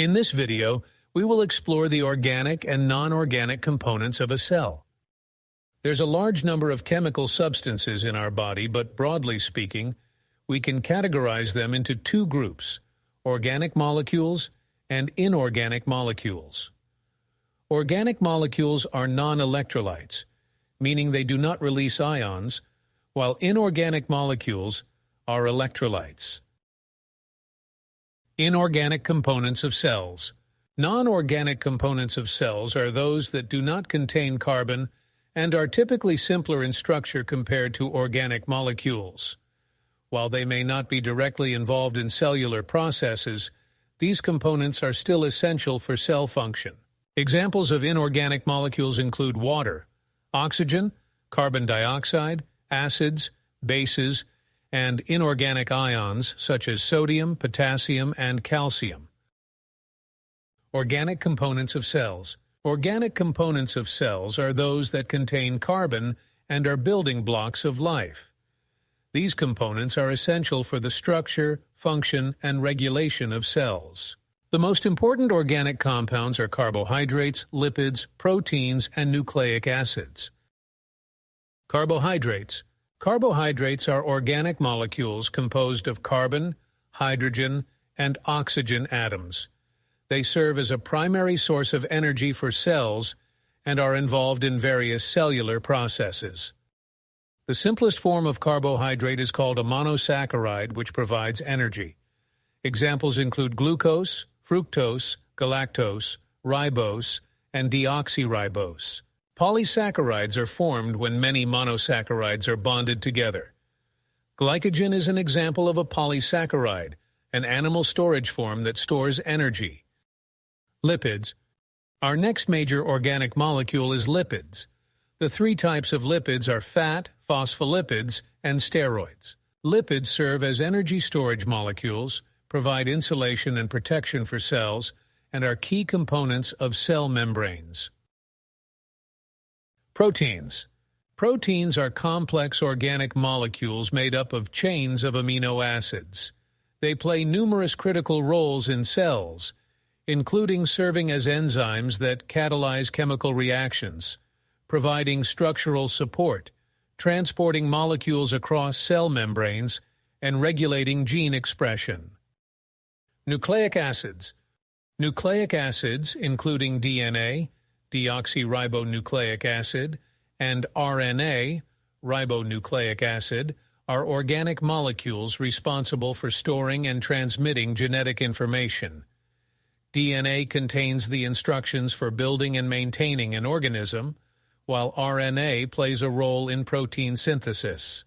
In this video, we will explore the organic and non-organic components of a cell. There's a large number of chemical substances in our body, but broadly speaking, we can categorize them into two groups: organic molecules and inorganic molecules. Organic molecules are non-electrolytes, meaning they do not release ions, while inorganic molecules are electrolytes. Inorganic components of cells. Non-organic components of cells are those that do not contain carbon and are typically simpler in structure compared to organic molecules. While they may not be directly involved in cellular processes, these components are still essential for cell function. Examples of inorganic molecules include water, oxygen, carbon dioxide, acids, bases, and inorganic ions such as sodium, potassium, and calcium. Organic components of cells. Organic components of cells are those that contain carbon and are building blocks of life. These components are essential for the structure, function, and regulation of cells. The most important organic compounds are carbohydrates, lipids, proteins, and nucleic acids. Carbohydrates. Carbohydrates are organic molecules composed of carbon, hydrogen, and oxygen atoms. They serve as a primary source of energy for cells and are involved in various cellular processes. The simplest form of carbohydrate is called a monosaccharide, which provides energy. Examples include glucose, fructose, galactose, ribose, and deoxyribose. Polysaccharides are formed when many monosaccharides are bonded together. Glycogen is an example of a polysaccharide, an animal storage form that stores energy. Lipids. Our next major organic molecule is lipids. The three types of lipids are fat, phospholipids, and steroids. Lipids serve as energy storage molecules, provide insulation and protection for cells, and are key components of cell membranes. Proteins. Proteins are complex organic molecules made up of chains of amino acids. They play numerous critical roles in cells, including serving as enzymes that catalyze chemical reactions, providing structural support, transporting molecules across cell membranes, and regulating gene expression. Nucleic acids. Nucleic acids, including DNA, deoxyribonucleic acid, and RNA, ribonucleic acid, are organic molecules responsible for storing and transmitting genetic information. DNA contains the instructions for building and maintaining an organism, while RNA plays a role in protein synthesis.